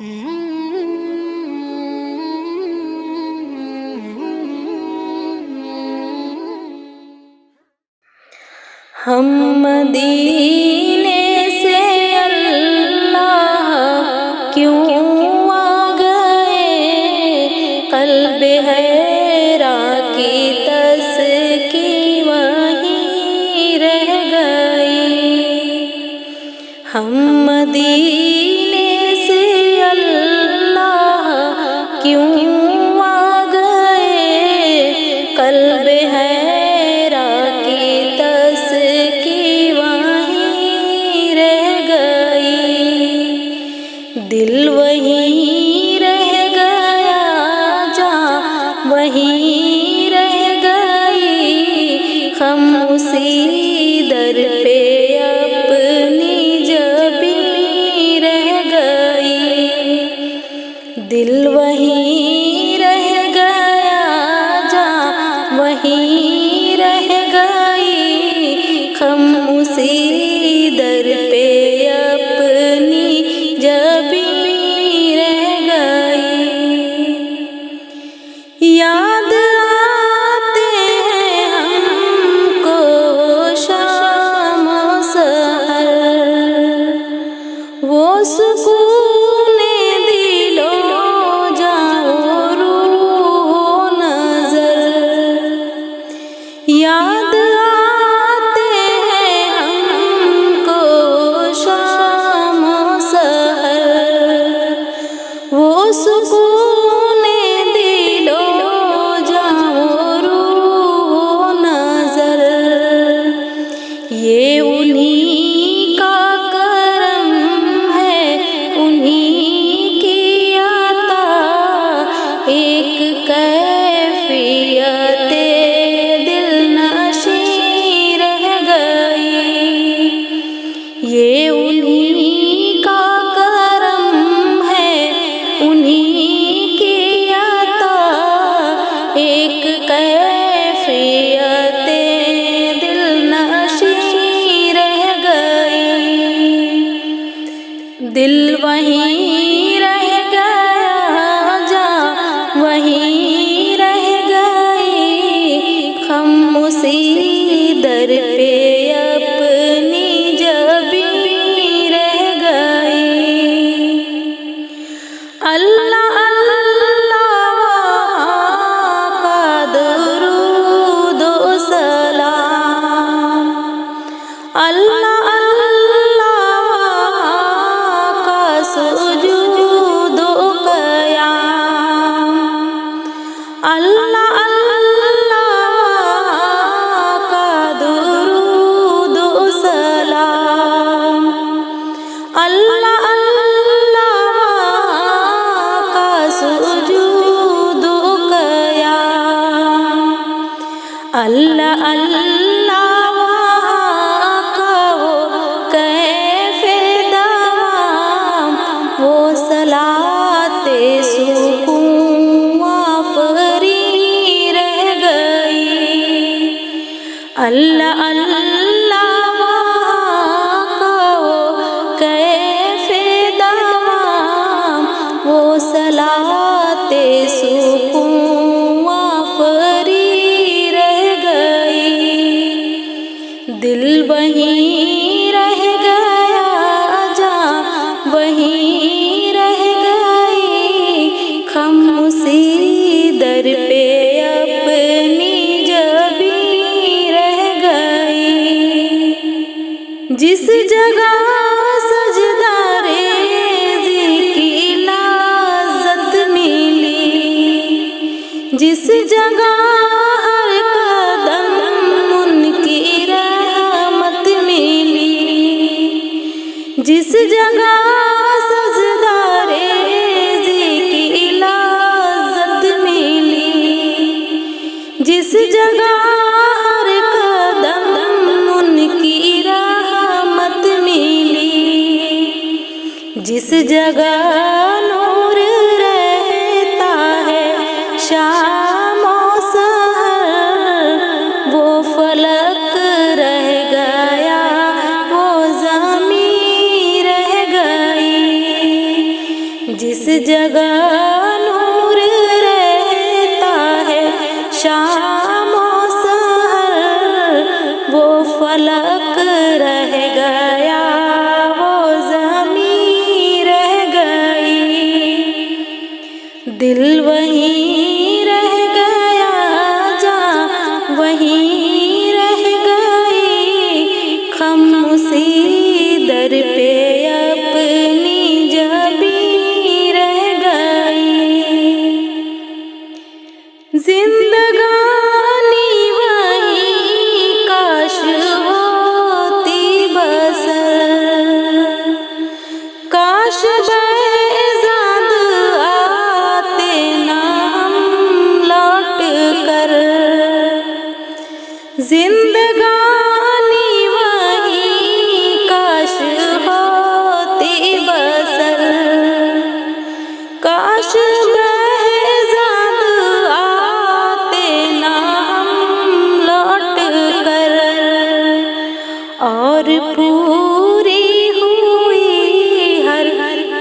ہم مدینے سے اللہ کیوں آ گئے، قلب حیران کی تسکی وہیں رہ گئی۔ ہم مدینے سے اللہ کیوں آ گئے، قلب حیران کی تسکی وہیں رہ گئی۔ دل وہیں رہ گیا، جاں وہیں رہ گئی، ہم اسی در پہ اپنی جبیں رہ گئی۔ دل وہیں رہ گیا، جاں وہیں رہ گئی، ہم اسی در پہ اپنی جبیں رہ گئی۔ یاد آتے ہیں ہم کو شام و سحر، وہ سکون دل و جاں و روح و نظر۔ یاد آتے ہیں ہم کو شام و سحر، وہ سکون دل و جاں و روح و نظر۔ یہ انہی کا کرم ہے، انہی کی عطا، ایک کیفیت دل نشیں رہ گئی۔ یہ انہی کا کرم ہے، انہی کی عطا، ایک کیفیت دل نشیں رہ گئی۔ دل وہیں رہ گیا، جاں وہیں رہ گئی، ہم اسی در پہ اپنی جبیں رہ گئی۔ اللہ اللہ کا درود و سلام، اللہ اللہ کا سجود و قیام، اللہ اللہ کا درود و سلام، اللہ اللہ کا سجود و قیام، اللہ اللہ کا وہ کیف دوام، وہ صلاۃ سکون آفریں رہ گئی۔ اللہ اللہ کا وہ کیف دوام، وہ صلاۃ سکون آفریں رہ گئی۔ دل وہیں رہ گیا، جاں وہیں رہ گئی، ہم اسی در پہ اپنی جبیں رہ گئی۔ جس جگہ سجدہ ریزی کی لذت ملی، جس جگہ ہر قدم ان کی رحمت ملی، جس جگہ سجدہ ریزی کی لذت ملی، جس جگہ ہر قدم ان کی رحمت ملی، جس جگہ نور رہتا ہے شام و سحر، وہ فلک رہ گیا، وہ زمین رہ گئی۔ جس جگہ نور رہتا ہے شام و سحر، وہ فلک رہ گیا، وہ زمین رہ گئی، دل وہیں رہ گیا جہاں وہیں رہ گئی، خاموشی در پہ اپنی جبیں رہ گئی، زندگانی وہیں کاش ہوتی بسر، کاش بیزاد آتے نہ ہم لوٹ کر، زندگانی وہیں کاش ہوتی بسر، کاش بیزاد آتے نہ ہم لوٹ کر، اور پوری ہوئی ہر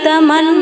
تمنا